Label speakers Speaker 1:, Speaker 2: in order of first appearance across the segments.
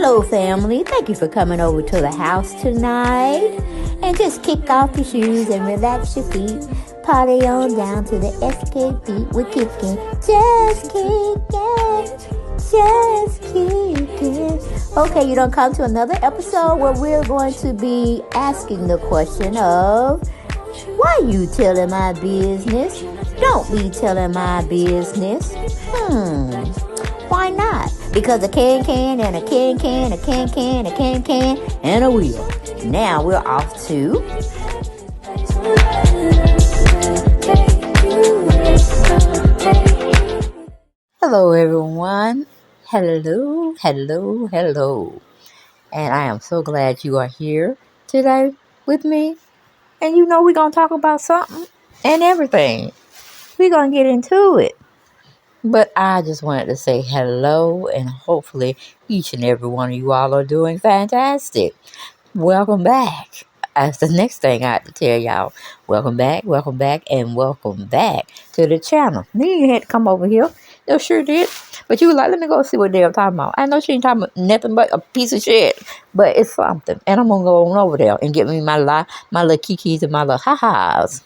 Speaker 1: Hello, family. Thank you for coming over to the house tonight. And just kick off your shoes and relax your feet. Party on down to the SK beat. We're kicking. Just kicking. Just kicking. Okay, you don't come to another episode where we're going to be asking the question of, why you telling my business? Don't be telling my business. Why not? Because a can and a can, a can, and a wheel. Now we're off to... Hello, everyone. Hello. And I am so glad you are here today with me. And you know we're going to talk about something and everything. We're going to get into it. But I just wanted to say hello, and hopefully each and every one of you all are doing fantastic. Welcome back. That's the next thing I have to tell y'all. Welcome back, and welcome back to the channel. Then you had to come over here. No, sure did. But you were like, let me go see what they're talking about. I know she ain't talking about nothing but a piece of shit. But it's something. And I'm going to go on over there and get me my little kikis and my little ha-has.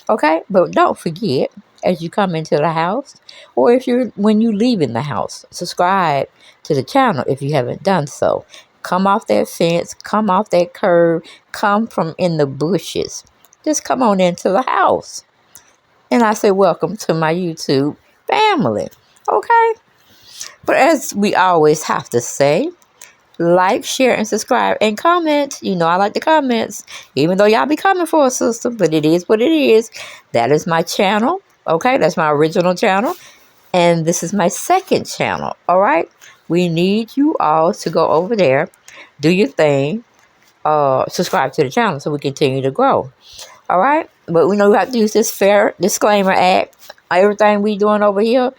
Speaker 1: Okay? But don't forget, as you come into the house, or when you leave in the house, subscribe to the channel if you haven't done so. Come off that fence, come off that curb, come from in the bushes. Just come on into the house. And I say welcome to my YouTube family. Okay? But as we always have to say, like, share, and subscribe, and comment. You know I like the comments, even though y'all be coming for a sister, but it is what it is. That is my channel, okay? That's my original channel, and this is my second channel, all right? We need you all to go over there, do your thing, subscribe to the channel so we continue to grow, all right? But we know we have to use this fair disclaimer act. Everything we doing over here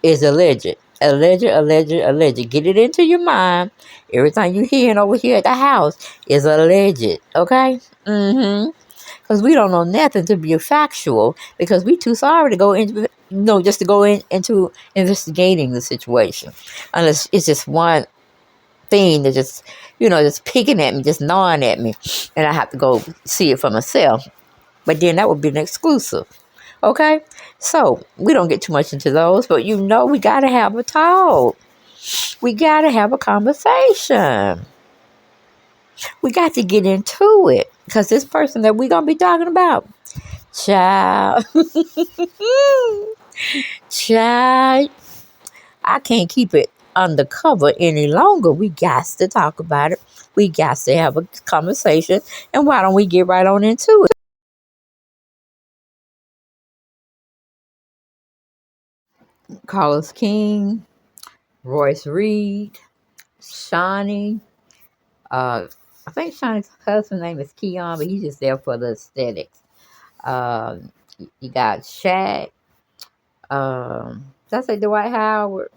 Speaker 1: is alleged. Alleged. Get it into your mind. Everything you hearing over here at the house is alleged. Okay? Because we don't know nothing to be factual, because we too sorry to go into, just to go into investigating the situation. Unless it's just one thing that just picking at me, just gnawing at me, and I have to go see it for myself. But then that would be an exclusive. Okay? So, we don't get too much into those, but we got to have a talk. We got to have a conversation. We got to get into it, because this person that we're going to be talking about, child, I can't keep it undercover any longer. We got to talk about it. We got to have a conversation, and why don't we get right on into it? Carlos King, Royce Reed, Shawnee. I think Shawnee's husband's name is Keon, but he's just there for the aesthetics. You got Shaq. Did I say Dwight Howard?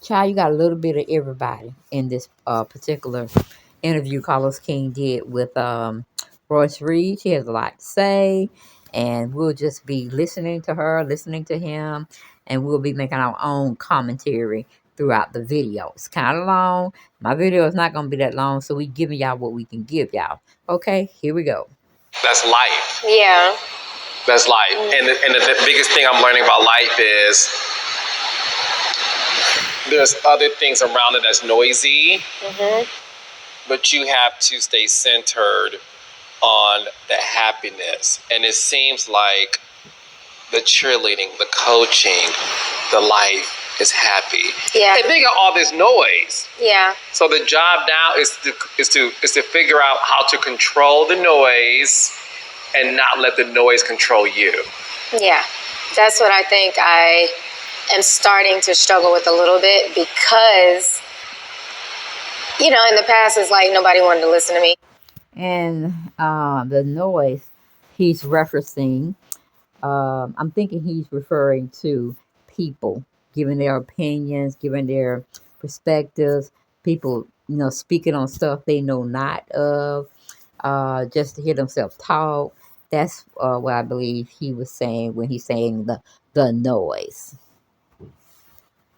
Speaker 1: Child, you got a little bit of everybody in this particular interview Carlos King did with Royce Reed. She has a lot to say, and we'll just be listening to her, listening to him, and we'll be making our own commentary throughout the video. It's kind of long. My video is not going to be that long, so we giving y'all what we can give y'all. Okay, here we go.
Speaker 2: That's life.
Speaker 3: Yeah.
Speaker 2: That's life. And the biggest thing I'm learning about life is there's other things around it that's noisy, but you have to stay centered on the happiness. And it seems like the cheerleading, the coaching, the life is happy.
Speaker 3: Yeah.
Speaker 2: And they got all this noise.
Speaker 3: Yeah.
Speaker 2: So the job now is to figure out how to control the noise and not let the noise control you.
Speaker 3: Yeah. That's what I think I am starting to struggle with a little bit, because, in the past it's like nobody wanted to listen to me.
Speaker 1: And the noise he's referencing, I'm thinking he's referring to people giving their opinions, giving their perspectives, people, speaking on stuff they know not of, just to hear themselves talk. That's what I believe he was saying when he's saying the noise.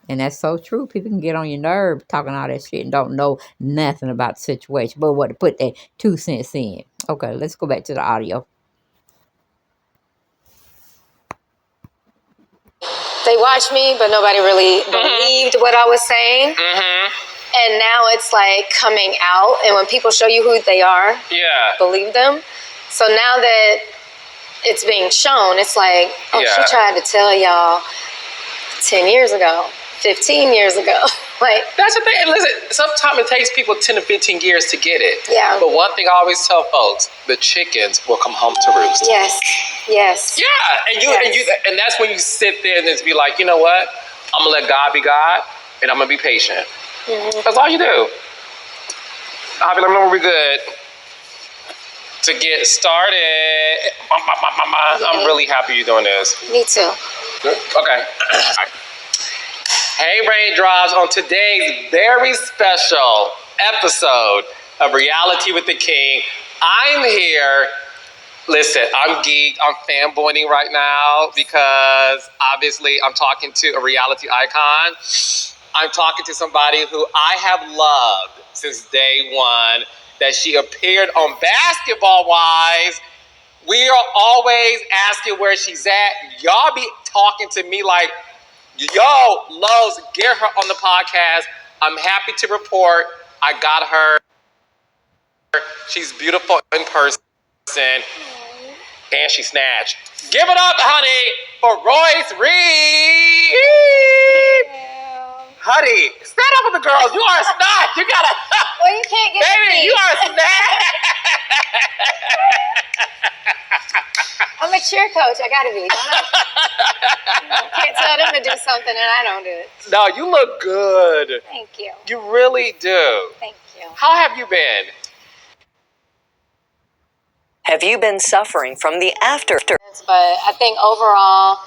Speaker 1: And that's so true. People can get on your nerve talking all that shit and don't know nothing about the situation. But what to put that 2 cents in. Okay, let's go back to the audio.
Speaker 3: They watched me, but nobody really believed what I was saying. And now it's like coming out. And when people show you who they are, believe them. So now that it's being shown, it's like, oh, she tried to tell y'all 10 years ago, 15 years ago. Like,
Speaker 2: that's the thing. And listen, sometimes it takes people 10 to 15 years to get it.
Speaker 3: Yeah.
Speaker 2: But one thing I always tell folks, the chickens will come home to roost.
Speaker 3: Yes. Yes.
Speaker 2: Yeah. And that's when you sit there and just be like, you know what? I'm going to let God be God, and I'm going to be patient. That's all you do. I'll be like, no, we're good. To get started, I'm really happy you're doing this.
Speaker 3: Me too.
Speaker 2: Okay. Hey, Raindrops, on today's very special episode of Reality with the King, I'm here. Listen, I'm geeked. I'm fanboying right now because obviously I'm talking to a reality icon. I'm talking to somebody who I have loved since day one, that she appeared on Basketball Wives. We are always asking where she's at. Y'all be talking to me like, yo, Lowe's, get her on the podcast. I'm happy to report I got her. She's beautiful in person. And she snatched. Give it up, honey, for Royce Reed. Honey, stand up with the girls. You are a snatch. You gotta.
Speaker 3: Well, you can't get
Speaker 2: Baby, you are a snatch.
Speaker 3: I'm a cheer coach. I gotta be. Can't tell them to do something and I don't do it.
Speaker 2: No, you look good.
Speaker 3: Thank you.
Speaker 2: You really do.
Speaker 3: Thank you.
Speaker 2: How have you been?
Speaker 4: Have you been suffering from the after?
Speaker 3: But I think overall,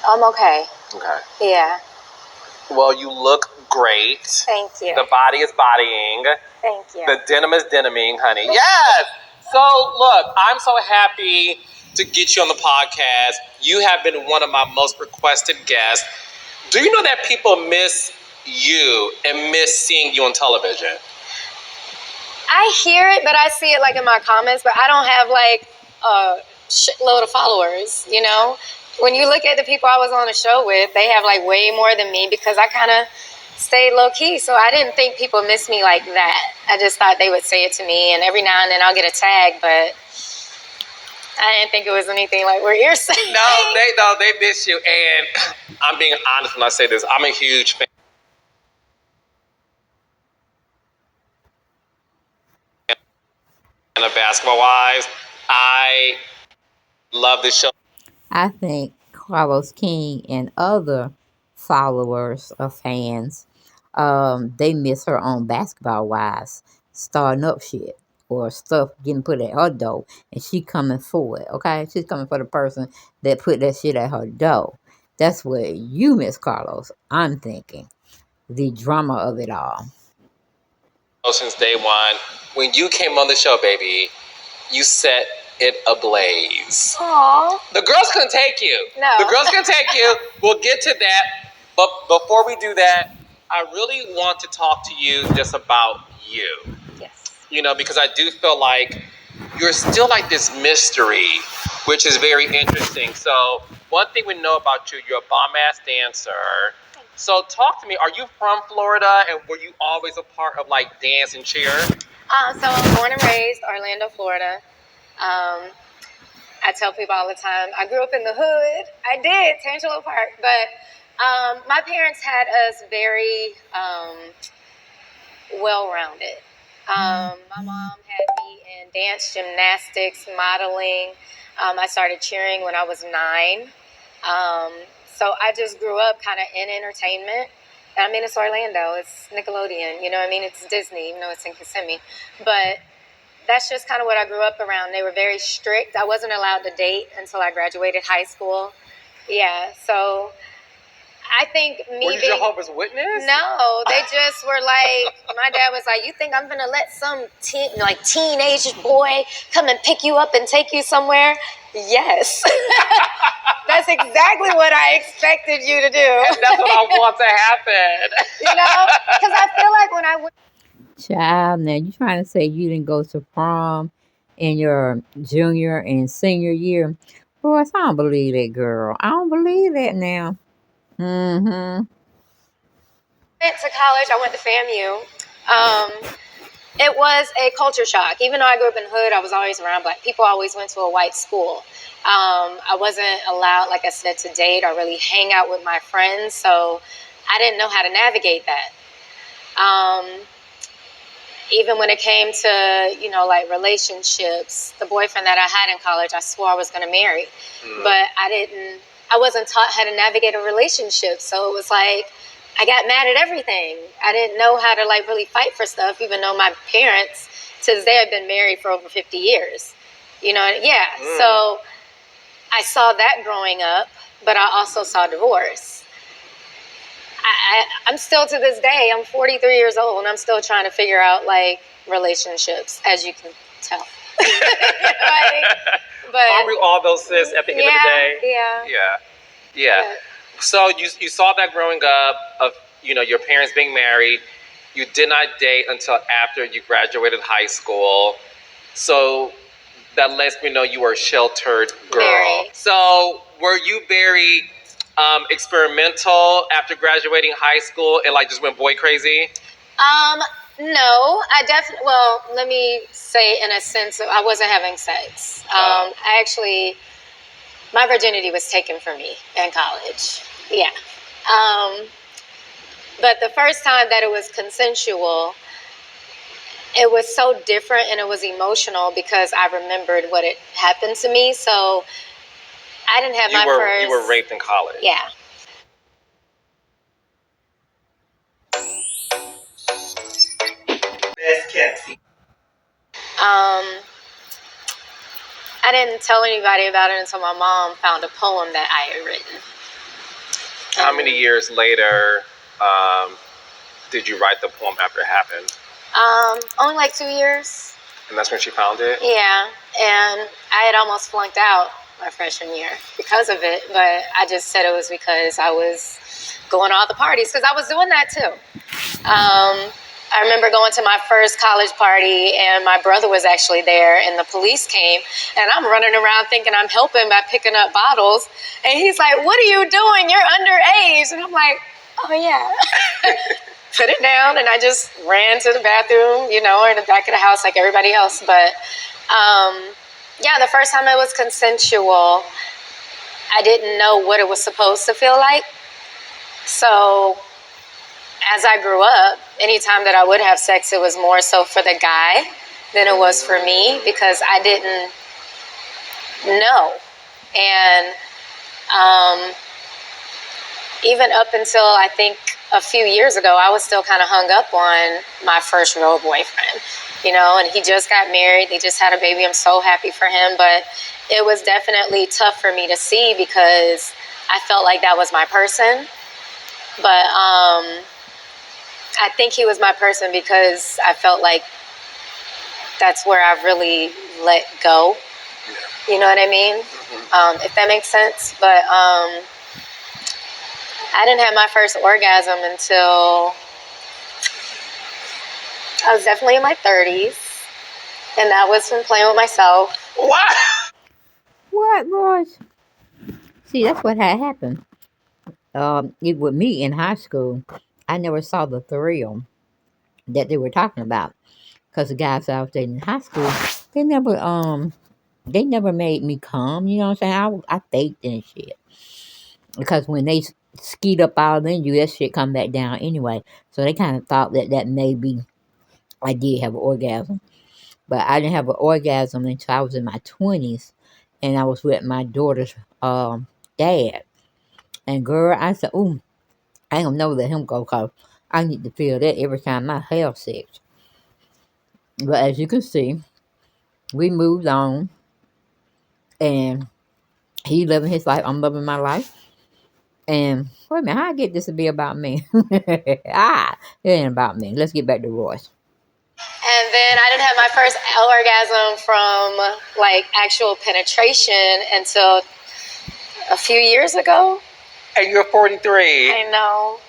Speaker 3: I'm okay.
Speaker 2: Okay.
Speaker 3: Yeah.
Speaker 2: Well, you look great.
Speaker 3: Thank you.
Speaker 2: The body is bodying.
Speaker 3: Thank you.
Speaker 2: The denim is deniming, honey. Yes. So, look, I'm so happy to get you on the podcast. You have been one of my most requested guests. Do you know that people miss you and miss seeing you on television?
Speaker 3: I hear it, but I see it like in my comments, but I don't have like a shitload of followers, you know? When you look at the people I was on the show with, they have like way more than me because I kind of stayed low key. So I didn't think people miss me like that. I just thought they would say it to me, and every now and then I'll get a tag, but I didn't think it was anything like what you're saying.
Speaker 2: No, they miss you. And I'm being honest when I say this. I'm a huge fan of Basketball Wives. I love this show.
Speaker 1: I think Carlos King and other followers or fans, they miss her on Basketball Wives, starting up shit or stuff getting put at her door, and she coming for it, okay? She's coming for the person that put that shit at her door. That's what you miss, Carlos, I'm thinking. The drama of it all.
Speaker 2: Since day one, when you came on the show, baby, you set it ablaze.
Speaker 3: Aww.
Speaker 2: The girls couldn't take you.
Speaker 3: No.
Speaker 2: The girls couldn't take you. We'll get to that. But before we do that, I really want to talk to you just about you.
Speaker 3: Yes.
Speaker 2: You know, because I do feel like you're still like this mystery, which is very interesting. So one thing we know about you, you're a bomb-ass dancer. So talk to me. Are you from Florida, and were you always a part of like dance and cheer?
Speaker 3: So I'm born and raised Orlando, Florida. I tell people all the time, I grew up in the hood. I did, Tangelo Park. But my parents had us very well-rounded. My mom had me in dance, gymnastics, modeling. I started cheering when I was 9. So I just grew up kind of in entertainment. And I mean, it's Orlando. It's Nickelodeon. You know what I mean? It's Disney, even though it's in Kissimmee. But that's just kind of what I grew up around. They were very strict. I wasn't allowed to date until I graduated high school. Yeah, so I think me
Speaker 2: Were you Jehovah's Witness?
Speaker 3: No, they just were like, my dad was like, you think I'm going to let some teenage boy come and pick you up and take you somewhere? Yes. That's exactly what I expected you to do.
Speaker 2: And that's what I want to happen.
Speaker 3: Because I feel like when I went.
Speaker 1: Child, now you trying to say you didn't go to prom in your junior and senior year? Royce, I don't believe that, girl. I don't believe that now. Mm-hmm.
Speaker 3: Went to college, I went to FAMU. It was a culture shock. Even though I grew up in the hood, I was always around black people. I always went to a white school. I wasn't allowed, like I said, to date or really hang out with my friends, so I didn't know how to navigate that. Even when it came to, like relationships, the boyfriend that I had in college, I swore I was going to marry, but I wasn't taught how to navigate a relationship. So it was like, I got mad at everything. I didn't know how to like really fight for stuff, even though my parents to this day have been married for over 50 years. So I saw that growing up, but I also saw divorce. I'm still, to this day, I'm 43 years old, and I'm still trying to figure out like relationships, as you can tell.
Speaker 2: But aren't we all those sis at the end of the day? Yeah. So you saw that growing up of your parents being married. You did not date until after you graduated high school. So that lets me know you were a sheltered girl.
Speaker 3: Very.
Speaker 2: So were you very experimental after graduating high school and like just went boy crazy?
Speaker 3: No, I definitely. Well, let me say, in a sense, I wasn't having sex. I actually, my virginity was taken from me in college. Yeah. But the first time that it was consensual, it was so different and it was emotional because I remembered what had happened to me. So I didn't have first.
Speaker 2: You were raped in college.
Speaker 3: Yeah. I didn't tell anybody about it until my mom found a poem that I had written.
Speaker 2: How many years later did you write the poem after it happened?
Speaker 3: Only like 2 years.
Speaker 2: And that's when she found it?
Speaker 3: Yeah, and I had almost flunked out my freshman year because of it, but I just said it was because I was going to all the parties, because I was doing that too. I remember going to my first college party, and my brother was actually there, and the police came, and I'm running around thinking I'm helping by picking up bottles, and he's like, "What are you doing? You're underage." And I'm like, "Oh, yeah." Put it down, and I just ran to the bathroom, or in the back of the house like everybody else. But, the first time it was consensual, I didn't know what it was supposed to feel like. So as I grew up, anytime that I would have sex, it was more so for the guy than it was for me, because I didn't know. And even up until I think a few years ago, I was still kind of hung up on my first real boyfriend, and he just got married. They just had a baby. I'm so happy for him. But it was definitely tough for me to see because I felt like that was my person. But I think he was my person because I felt like that's where I really let go. You know what I mean? If that makes sense. But I didn't have my first orgasm until I was definitely in my 30s. And that was from playing with myself.
Speaker 1: What, Royce? See, that's what had happened. With me in high school, I never saw the thrill that they were talking about, because the guys I was dating in high school, they never made me come. You know what I'm saying? I faked and shit, because when they skeet up all in you, that shit come back down anyway. So they kind of thought that maybe I did have an orgasm, but I didn't have an orgasm until I was in my 20s, and I was with my daughter's dad. And girl, I said, "Ooh, I ain't gonna never let him go, because I need to feel that every time I have sex." But as you can see, we moved on, and he living his life, I'm living my life. And wait a minute, how I get this to be about me? It ain't about me. Let's get back to Royce.
Speaker 3: And then I didn't have my first orgasm from like actual penetration until A few years ago.
Speaker 2: And you're 43.
Speaker 3: I know.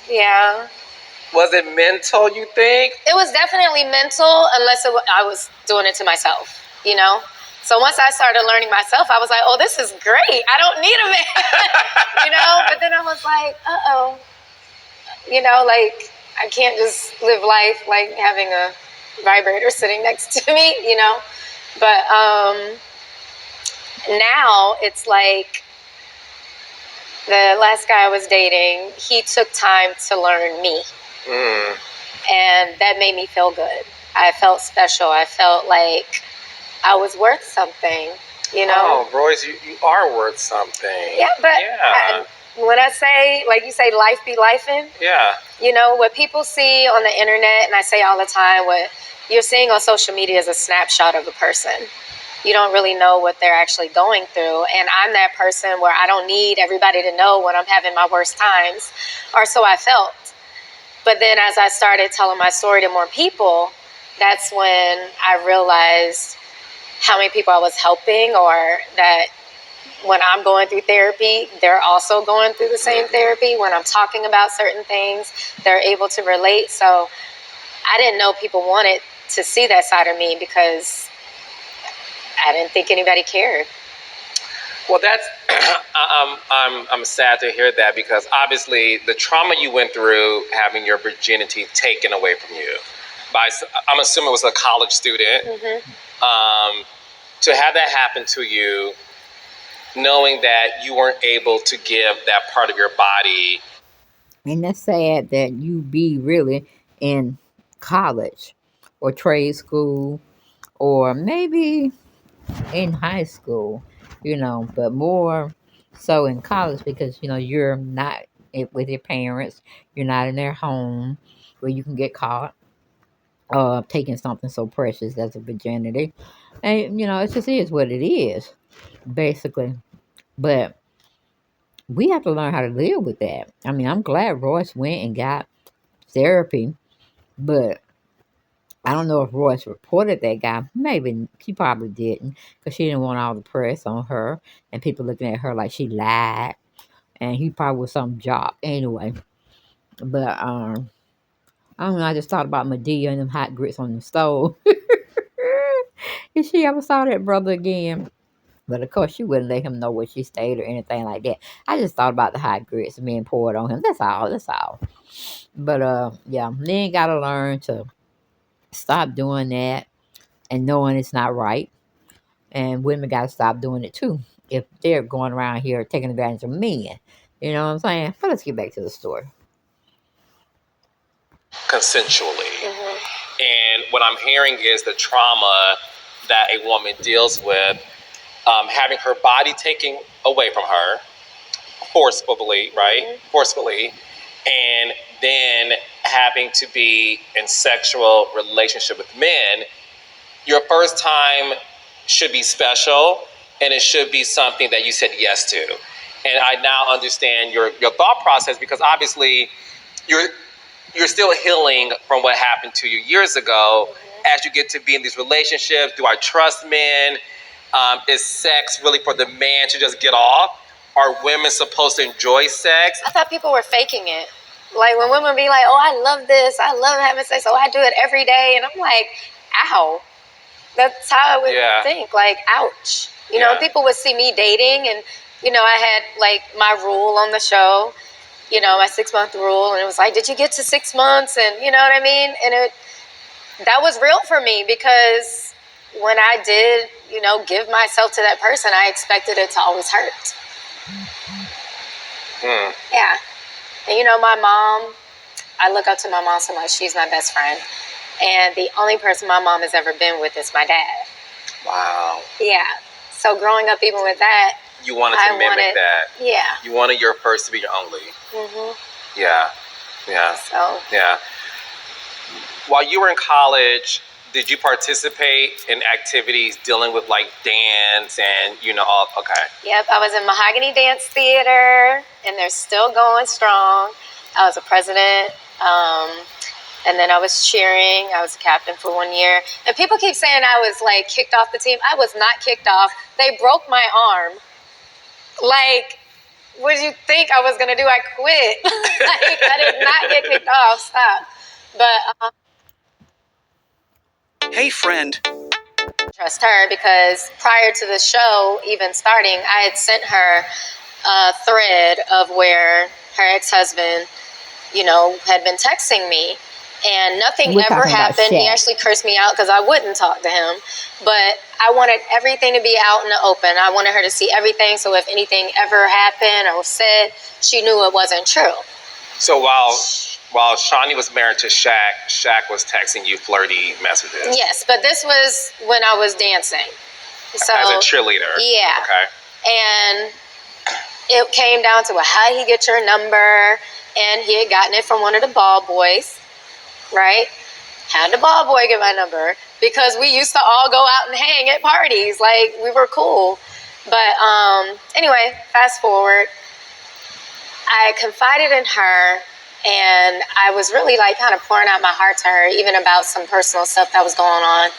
Speaker 3: Yeah.
Speaker 2: Was it mental, you think?
Speaker 3: It was definitely mental, unless I was doing it to myself, you know? So once I started learning myself, I was like, oh, this is great. I don't need a man, you know? But then I was like, uh-oh. You know, like, I can't just live life like having a vibrator sitting next to me, you know? But now it's like the last guy I was dating, he took time to learn me.
Speaker 2: Mm.
Speaker 3: And that made me feel good. I felt special. I felt like I was worth something, you know?
Speaker 2: Oh, Royce, you are worth something.
Speaker 3: Yeah, but
Speaker 2: yeah.
Speaker 3: When I say, like you say, life be lifing,
Speaker 2: yeah.
Speaker 3: you know, what people see on the internet, and I say all the time, what you're seeing on social media is a snapshot of a person. You don't really know what they're actually going through. And I'm that person where I don't need everybody to know when I'm having my worst times, or so I felt. But then as I started telling my story to more people, that's when I realized how many people I was helping, or that when I'm going through therapy, they're also going through the same therapy. When I'm talking about certain things, they're able to relate. So I didn't know people wanted to see that side of me because I didn't think anybody cared.
Speaker 2: Well, that's I'm sad to hear that, because obviously the trauma you went through having your virginity taken away from you by, I'm assuming it was a college student, to have that happen to you, knowing that you weren't able to give that part of your body.
Speaker 1: And that's sad that you be really in college or trade school or maybe in high school, but more so in college because, you're not with your parents. You're not in their home where you can get caught taking something so precious as a virginity. And, it just is what it is, basically. But we have to learn how to live with that. I mean, I'm glad Royce went and got therapy, but I don't know if Royce reported that guy. Maybe she probably didn't, because she didn't want all the press on her and people looking at her like she lied. And he probably was some job anyway. But I don't know. I just thought about Medea and them hot grits on the stove. If she ever saw that brother again. But of course, she wouldn't let him know where she stayed or anything like that. I just thought about the hot grits being poured on him. That's all. That's all. But yeah, men gotta learn to stop doing that and knowing it's not right. And women gotta stop doing it too if they're going around here taking advantage of men. You know what I'm saying? But let's get back to the story.
Speaker 2: Consensually. And what I'm hearing is the trauma that a woman deals with, having her body taken away from her forcefully, right? Forcefully. And then having to be in sexual relationship with men. Your first time should be special, and it should be something that you said yes to. And I now understand your thought process, because obviously you're still healing from what happened to you years ago. As you get to be in these relationships, do I trust men? Is sex really for the man to just get off? Are women supposed to enjoy sex?
Speaker 3: I thought people were faking it. Like when women be like, oh, I love this. I love having sex. Oh, I do it every day. And I'm like, ow. That's how I would think. Like, ouch. You know, people would see me dating, and, I had like my rule on the show, my 6-month rule. And it was like, did you get to 6 months? And you know what I mean? And that was real for me, because when I did, give myself to that person, I expected it to always hurt. Yeah. And my mom, I look up to my mom so much. She's my best friend. And the only person my mom has ever been with is my dad.
Speaker 2: Wow.
Speaker 3: Yeah. So growing up even with that,
Speaker 2: you wanted to mimic that.
Speaker 3: Yeah.
Speaker 2: You wanted your first to be your only. Yeah. Yeah.
Speaker 3: So.
Speaker 2: Yeah. While you were in college, did you participate in activities dealing with like dance and all? Okay.
Speaker 3: Yep, I was in Mahogany Dance Theater, and they're still going strong. I was a president, and then I was cheering. I was a captain for 1 year. And people keep saying I was like kicked off the team. I was not kicked off. They broke my arm Like, what did you think I was going to do? I quit. Like, I did not get kicked off. Stop. But
Speaker 4: Hey, friend.
Speaker 3: trust her because prior to the show even starting, I had sent her a thread of where her ex-husband, had been texting me. And nothing ever happened. He actually cursed me out because I wouldn't talk to him. But I wanted everything to be out in the open. I wanted her to see everything. So if anything ever happened or was said, she knew it wasn't true.
Speaker 2: So while Shawnee was married to Shaq, Shaq was texting you flirty messages.
Speaker 3: Yes, but this was when I was dancing. So,
Speaker 2: as a cheerleader.
Speaker 3: Yeah.
Speaker 2: Okay.
Speaker 3: And it came down to how did he get your number? And he had gotten it from one of the ball boys. Right? Had the ball boy get my number because we used to all go out and hang at parties. Like, we were cool. But anyway, fast forward. I confided in her, and I was really like kind of pouring out my heart to her, even about some personal stuff that was going on,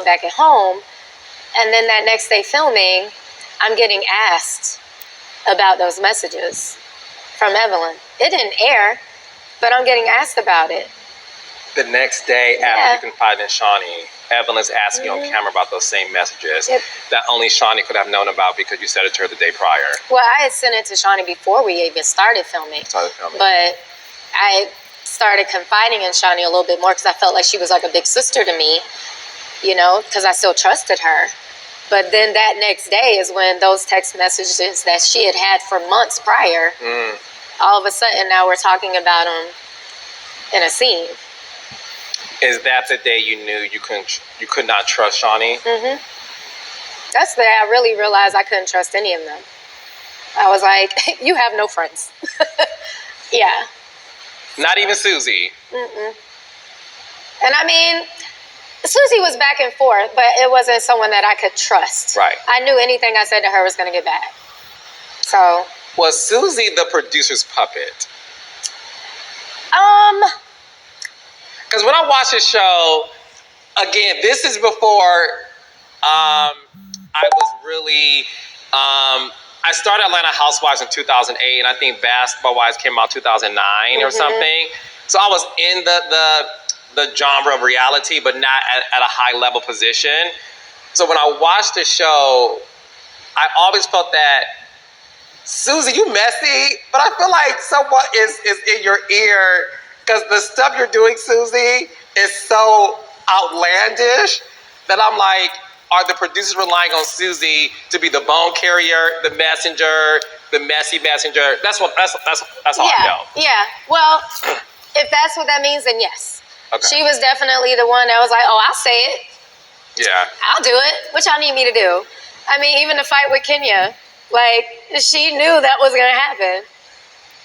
Speaker 3: back at home. And then that next day filming, I'm getting asked about those messages from Evelyn. It didn't air, but I'm getting asked about it.
Speaker 2: The next day after you confided in Shawnee, Evelyn's asking you on camera about those same messages that only Shawnee could have known about because you said it to her the day prior.
Speaker 3: Well, I had sent it to Shawnee before we even started filming. But I started confiding in Shawnee a little bit more because I felt like she was like a big sister to me, because I still trusted her. But then that next day is when those text messages that she had for months prior, all of a sudden now we're talking about them in a scene.
Speaker 2: Is that the day you knew you could not trust Shawnee?
Speaker 3: Mm-hmm. That's the day I really realized I couldn't trust any of them. I was like, you have no friends. Yeah.
Speaker 2: Not even Susie?
Speaker 3: Mm-mm. And I mean, Susie was back and forth, but it wasn't someone that I could trust.
Speaker 2: Right.
Speaker 3: I knew anything I said to her was going to get back. So.
Speaker 2: Was Susie the producer's puppet? Because when I watched the show, again, this is before I was really... I started Atlanta Housewives in 2008, and I think Basketball Wives came out 2009 or something. So I was in the genre of reality, but not at a high level position. So when I watched the show, I always felt that, Susie, you messy, but I feel like someone is in your ear because the stuff you're doing, Susie, is so outlandish that I'm like, are the producers relying on Susie to be the bone carrier, the messenger, the messy messenger? That's how I felt.
Speaker 3: Yeah. Well, if that's what that means, then yes.
Speaker 2: Okay.
Speaker 3: She was definitely the one that was like, oh, I'll say it.
Speaker 2: Yeah.
Speaker 3: I'll do it. What y'all need me to do? I mean, even the fight with Kenya, like, she knew that was going to happen.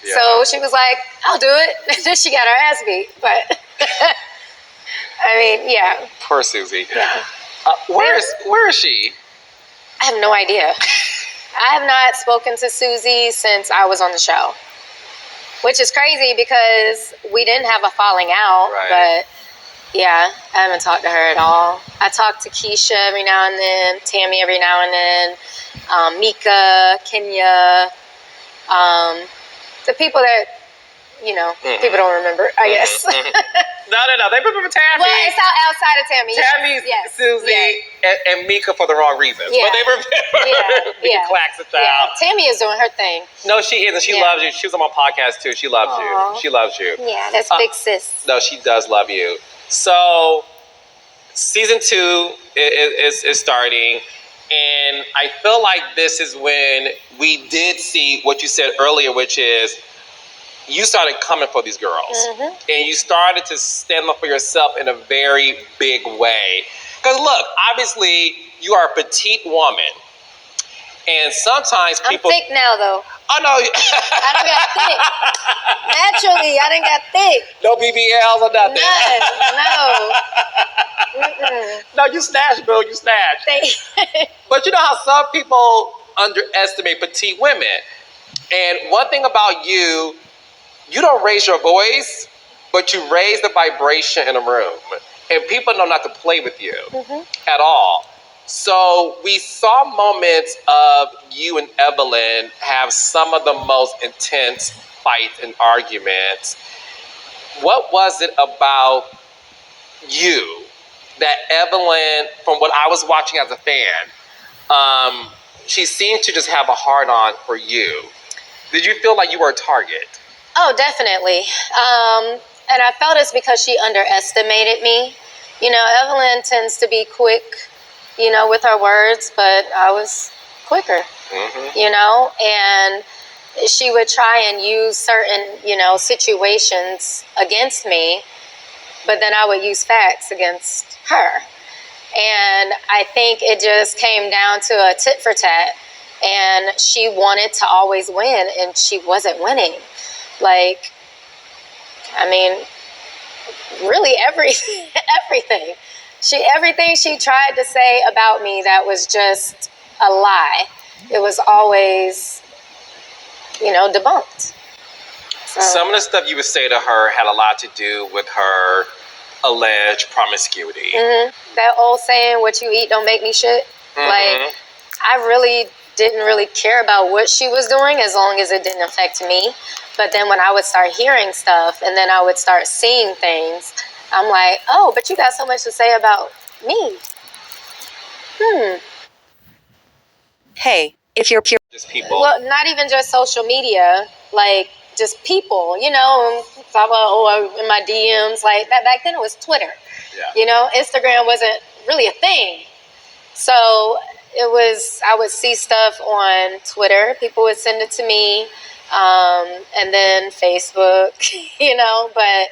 Speaker 3: Yeah. So she was like, I'll do it. Then she got her ass beat. But, I mean, yeah.
Speaker 2: Poor Susie.
Speaker 3: Yeah.
Speaker 2: Where is she?
Speaker 3: I have no idea. I have not spoken to Susie since I was on the show. Which is crazy because we didn't have a falling out.
Speaker 2: Right.
Speaker 3: But, yeah, I haven't talked to her at all. I talk to Keisha every now and then, Tammy every now and then, Mika, Kenya, the people that, people don't remember, I guess.
Speaker 2: No. They remember Tammy.
Speaker 3: Well, it's outside of Tammy.
Speaker 2: Tammy's Susie and Mika for the wrong reasons. Yeah. But they remember.
Speaker 3: Yeah.
Speaker 2: Clacks the child.
Speaker 3: Yeah. Tammy is doing her thing.
Speaker 2: No, she is, and she loves you. She was on my podcast too. She loves you. She loves you.
Speaker 3: Yeah, that's big sis.
Speaker 2: No, she does love you. So, season 2 is starting, and I feel like this is when we did see what you said earlier, which is you started coming for these girls, and you started to stand up for yourself in a very big way. Because look, obviously, you are a petite woman, and sometimes people...
Speaker 3: I'm thick now, though.
Speaker 2: Oh, no.
Speaker 3: I done got thick. Naturally, I done got thick.
Speaker 2: No BBLs or nothing.
Speaker 3: No.
Speaker 2: No, you snatched, bro. You snatched. But you know how some people underestimate petite women. And one thing about you, you don't raise your voice, but you raise the vibration in a room. And people know not to play with you at all. So we saw moments of you and Evelyn have some of the most intense fights and arguments. What was it about you that Evelyn, from what I was watching as a fan, she seemed to just have a heart on for you? Did you feel like you were a target?
Speaker 3: Oh, definitely. And I felt it's because she underestimated me. You know, Evelyn tends to be quick, you know, with her words, but I was quicker, you know, and she would try and use certain, you know, situations against me, but then I would use facts against her. And I think it just came down to a tit for tat. And she wanted to always win, and she wasn't winning. Like, I mean, really everything. Everything she tried to say about me that was just a lie. It was always, you know, debunked. So,
Speaker 2: some of the stuff you would say to her had a lot to do with her alleged promiscuity.
Speaker 3: that old saying, "What you eat don't make me shit." Like, I really didn't really care about what she was doing as long as it didn't affect me. But then when I would start hearing stuff and then I would start seeing things, I'm like, oh, but you got so much to say about me.
Speaker 4: Hey, if you're
Speaker 2: Just people.
Speaker 3: Well, not even just social media, like just people, you know, talk about, in my DMs, like that. Back then it was Twitter.
Speaker 2: Yeah.
Speaker 3: You know, Instagram wasn't really a thing. So it was, I would see stuff on Twitter. People would send it to me. And then Facebook, you know, but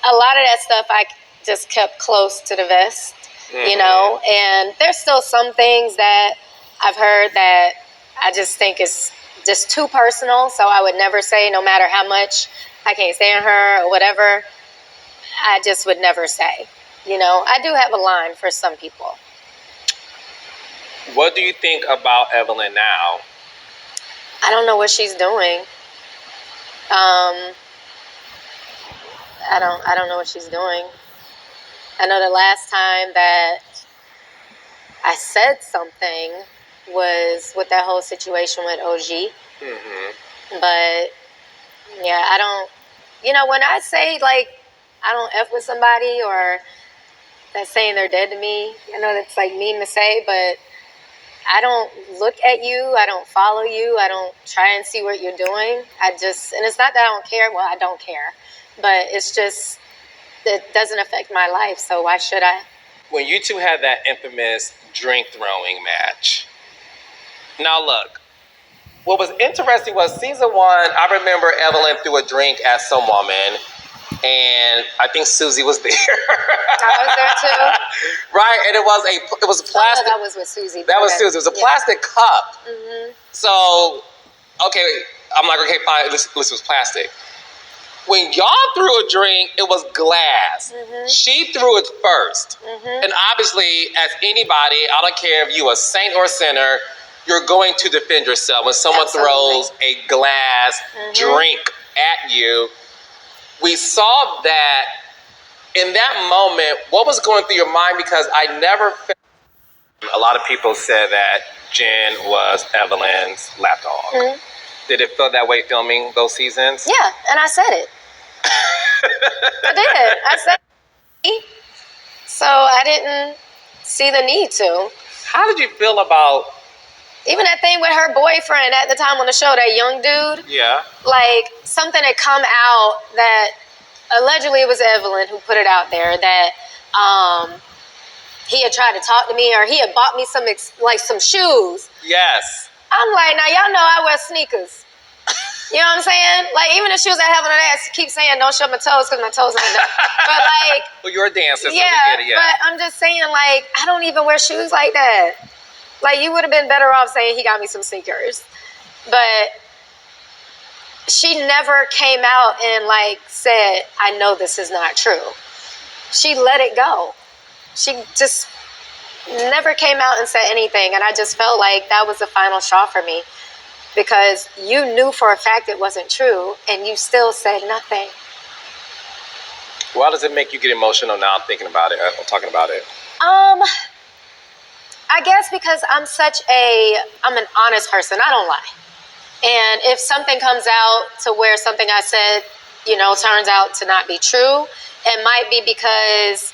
Speaker 3: a lot of that stuff I just kept close to the vest, you know, and there's still some things that I've heard that I just think is just too personal. So I would never say, no matter how much I can't stand her or whatever, I just would never say, you know. I do have a line for some people.
Speaker 2: What do you think about Evelyn now?
Speaker 3: I don't know what she's doing. I don't know what she's doing. I know the last time that I said something was with that whole situation with OG. But yeah, I don't, you know, when I say like I don't F with somebody or that's saying they're dead to me, I know that's like mean to say, but I don't look at you, I don't follow you, I don't try and see what you're doing. I just, and it's not that I don't care, well, I don't care, but it's just, it doesn't affect my life, so why should I?
Speaker 2: When you two had that infamous drink throwing match. Now look, what was interesting was season 1, I remember Evelyn threw a drink at some woman, and I think Susie was there.
Speaker 3: I was there too.
Speaker 2: Right, and it was plastic.
Speaker 3: Oh, that was with Susie.
Speaker 2: That was Susie. It was a plastic cup. So, okay, I'm like, okay, fine, this was plastic. When y'all threw a drink, it was glass. She threw it first. And obviously, as anybody, I don't care if you a saint or sinner, you're going to defend yourself. When someone throws a glass drink at you, we saw that in that moment, what was going through your mind? Because I never felt, a lot of people said that Jen was Evelyn's lapdog. Did it feel that way filming those seasons?
Speaker 3: Yeah, and I said it. I did. I said it. So I didn't see the need to.
Speaker 2: How did you feel about...
Speaker 3: Even that thing with her boyfriend at the time on the show, that young dude?
Speaker 2: Yeah.
Speaker 3: Like, something had come out that allegedly it was Evelyn who put it out there that he had tried to talk to me or he had bought me some shoes.
Speaker 2: Yes.
Speaker 3: I'm like, now y'all know I wear sneakers. You know what I'm saying? Like, even the shoes I have on the ass keep saying don't show my toes because my toes ain't done. But like...
Speaker 2: Well, you're a dancer, so
Speaker 3: yeah,
Speaker 2: we get it, yeah.
Speaker 3: But I'm just saying, like, I don't even wear shoes like that. Like, you would have been better off saying he got me some sneakers. But she never came out and, like, said, I know this is not true. She let it go. She just never came out and said anything. And I just felt like that was the final straw for me. Because you knew for a fact it wasn't true, and you still said nothing.
Speaker 2: Why does it make you get emotional now thinking about it, or talking about it?
Speaker 3: I guess because I'm an honest person. I don't lie. And if something comes out to where something I said, turns out to not be true, it might be because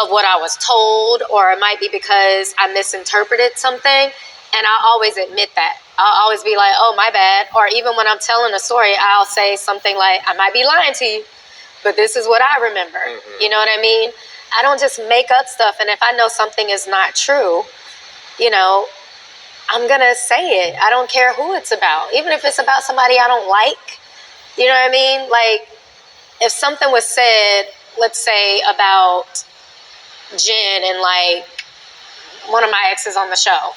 Speaker 3: of what I was told, or it might be because I misinterpreted something. And I'll always admit that. I'll always be like, oh, my bad. Or even when I'm telling a story, I'll say something like, I might be lying to you, but this is what I remember. Mm-hmm. You know what I mean? I don't just make up stuff. And if I know something is not true, I'm going to say it. I don't care who it's about. Even if it's about somebody I don't like. You know what I mean? Like, if something was said, let's say, about Jen and, like, one of my exes on the show,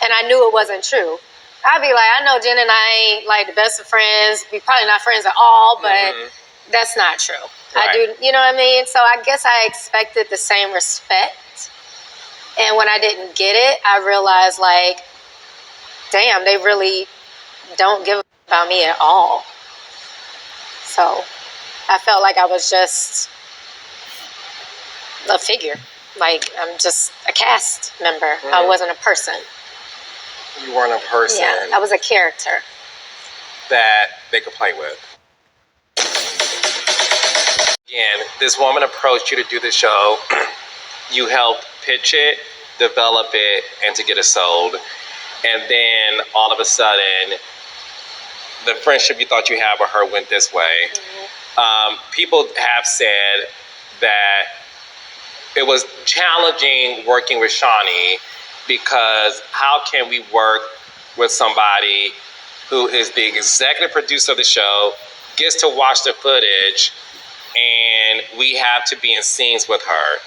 Speaker 3: and I knew it wasn't true, I'd be like, I know Jen and I ain't, like, the best of friends. We're probably not friends at all, but that's not true. Right. I do, you know what I mean? So I guess I expected the same respect. And when I didn't get it, I realized, like, damn, they really don't give about me at all. So I felt like I was just a figure. Like, I'm just a cast member. I wasn't a person.
Speaker 2: You weren't a person.
Speaker 3: Yeah, I was a character
Speaker 2: that they could play with. Again, this woman approached you to do the show. You helped pitch it, develop it, and to get it sold. And then all of a sudden, the friendship you thought you had with her went this way. People have said that it was challenging working with Shawnee because how can we work with somebody who is the executive producer of the show, gets to watch the footage, and we have to be in scenes with her.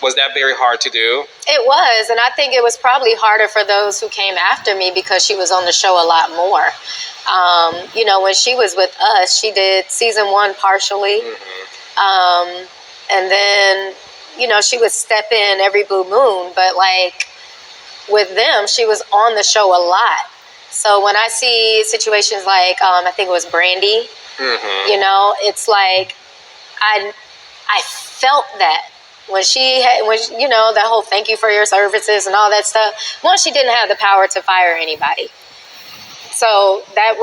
Speaker 2: Was that very hard to do?
Speaker 3: It was, and I think it was probably harder for those who came after me because she was on the show a lot more. When she was with us, she did season 1 partially. And then, she would step in every blue moon, but like with them, she was on the show a lot. So when I see situations like, I think it was Brandy, it's like, I felt that when that whole thank you for your services and all that stuff. One, she didn't have the power to fire anybody. So that's,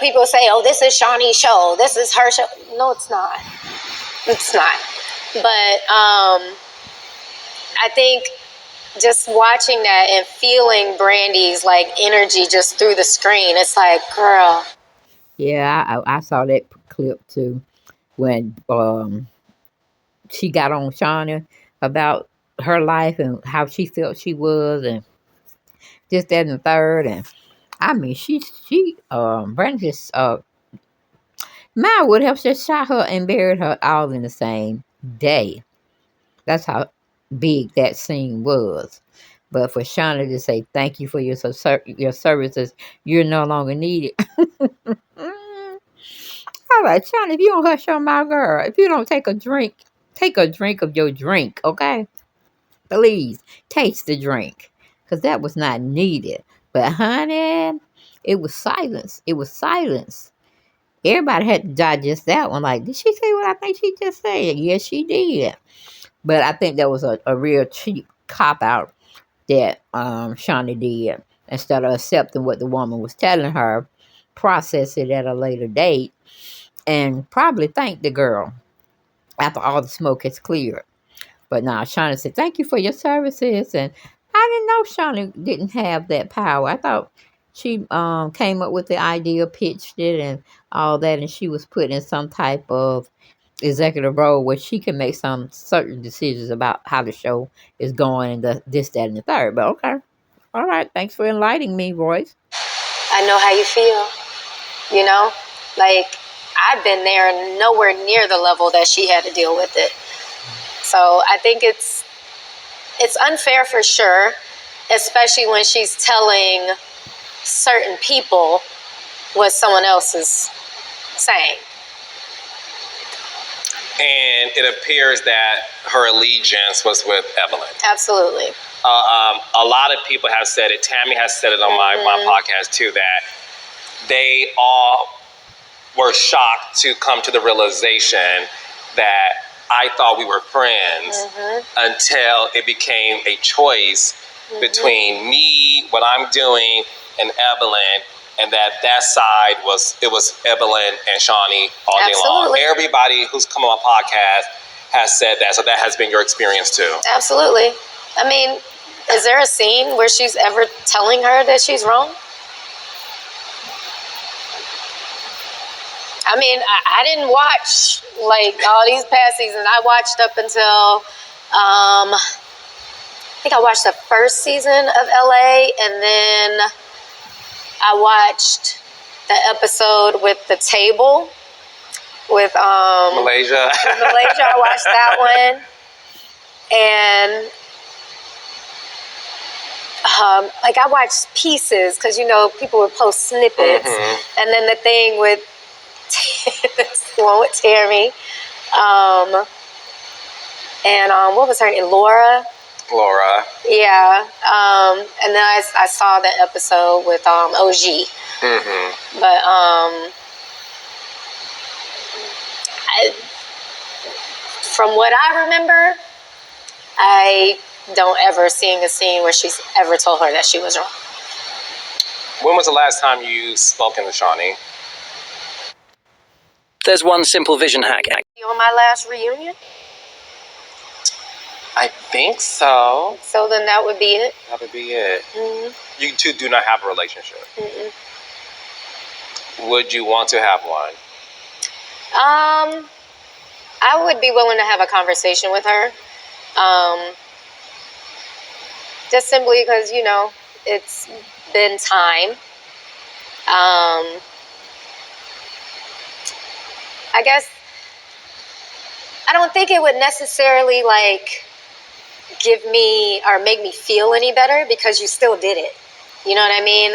Speaker 3: people say, oh, this is Shawnee's show. This is her show. No, it's not. It's not. But I think just watching that and feeling Brandy's like energy just through the screen, it's like, girl.
Speaker 1: Yeah, I saw that clip too when she got on Shawnee about her life and how she felt she was and this, that, and the third. And I mean, Brandon just, Ma would have just shot her and buried her all in the same day. That's how big that scene was. But for Shawnee to say, thank you for your services, you're no longer needed. All right, Shawnee, if you don't hush your mouth, girl, if you don't take a drink of your drink, okay? Please, taste the drink. Because that was not needed. But honey, it was silence. It was silence. Everybody had to digest that one. Like, did she say what I think she just said? Yes, she did. But I think that was a real cheap cop-out that Shawnee did. Instead of accepting what the woman was telling her, process it at a later date, and probably thank the girl after all the smoke has cleared. But now Shawnee said, thank you for your services. And I didn't know Shawnee didn't have that power. I thought she came up with the idea, pitched it, and all that, and she was put in some type of executive role where she can make some certain decisions about how the show is going and this, that, and the third. But okay. All right. Thanks for enlightening me, Royce.
Speaker 3: I know how you feel. Like, I've been there and nowhere near the level that she had to deal with it. So I think it's unfair for sure, especially when she's telling certain people what someone else is saying.
Speaker 2: And it appears that her allegiance was with Evelyn.
Speaker 3: Absolutely.
Speaker 2: A lot of people have said it. Tammy has said it on my podcast too, that they all were shocked to come to the realization that I thought we were friends until it became a choice between me, what I'm doing, and Evelyn, and that side was Evelyn and Shawnee all day long. Everybody who's come on my podcast has said that, so that has been your experience too.
Speaker 3: Absolutely. I mean, is there a scene where she's ever telling her that she's wrong? I mean, I didn't watch like all these past seasons. I watched up until I think I watched the first season of LA, and then I watched the episode with the table with
Speaker 2: Malaysia.
Speaker 3: Malaysia. I watched that one, and like I watched pieces because people would post snippets, and then the thing with the one with Tammy, and what was her name? Laura. Yeah. And then I saw the episode with OG. But from what I remember, I don't ever seeing a scene where she's ever told her that she was wrong.
Speaker 2: When was the last time you spoken to Shawnee?
Speaker 5: There's one simple vision hack.
Speaker 3: On my last reunion?
Speaker 2: I think so.
Speaker 3: So then that would be it?
Speaker 2: That would be it. You two do not have a relationship. Would you want to have one?
Speaker 3: I would be willing to have a conversation with her. Just simply because, it's been time. I guess I don't think it would necessarily give me or make me feel any better because you still did it. You know what I mean?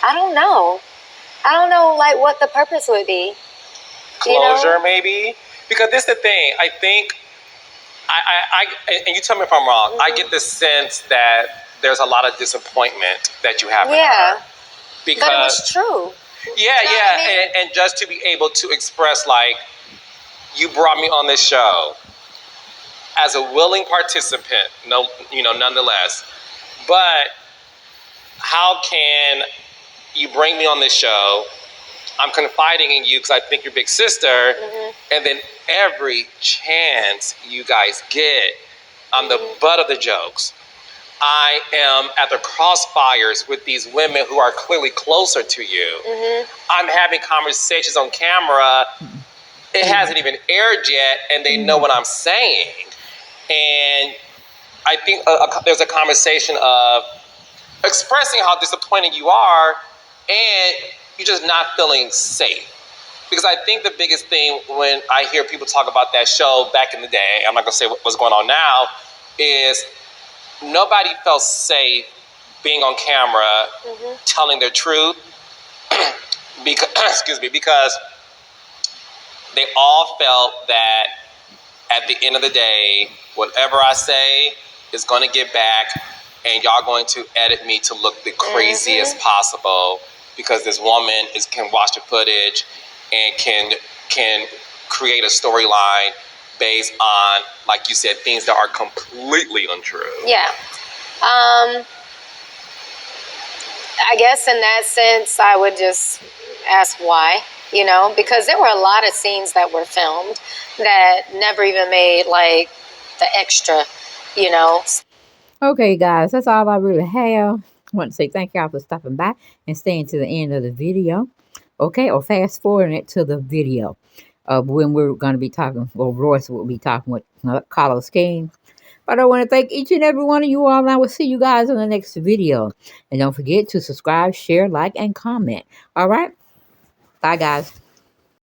Speaker 3: I don't know. I don't know what the purpose would be.
Speaker 2: Closure, maybe? Because this is the thing. I think I and you tell me if I'm wrong, I get the sense that there's a lot of disappointment that you have in her. Because,
Speaker 3: but it was true.
Speaker 2: Yeah, I mean? and just to be able to express you brought me on this show as a willing participant, nonetheless. But how can you bring me on this show? I'm confiding in you because I think you're big sister, and then every chance you guys get, I'm the butt of the jokes. I am at the crossfires with these women who are clearly closer to you. I'm having conversations on camera. It hasn't even aired yet, and they know what I'm saying. And I think there's a conversation of expressing how disappointed you are, and you're just not feeling safe. Because I think the biggest thing when I hear people talk about that show back in the day, I'm not going to say what's going on now, is nobody felt safe being on camera telling their truth because they all felt that at the end of the day, whatever I say is going to get back, and y'all going to edit me to look the craziest possible because this woman can watch the footage and can create a storyline based on, like you said, things that are completely untrue.
Speaker 3: Yeah. I guess in that sense, I would just ask why, because there were a lot of scenes that were filmed that never even made the extra,
Speaker 1: Okay, guys, that's all I really have. I want to say thank y'all for stopping by and staying to the end of the video. Okay, or fast forwarding it to the video of when we're going to be talking, or Royce will be talking with Carlos King. But I want to thank each and every one of you all, and I will see you guys in the next video. And don't forget to subscribe, share, like, and comment. All right? Bye, guys.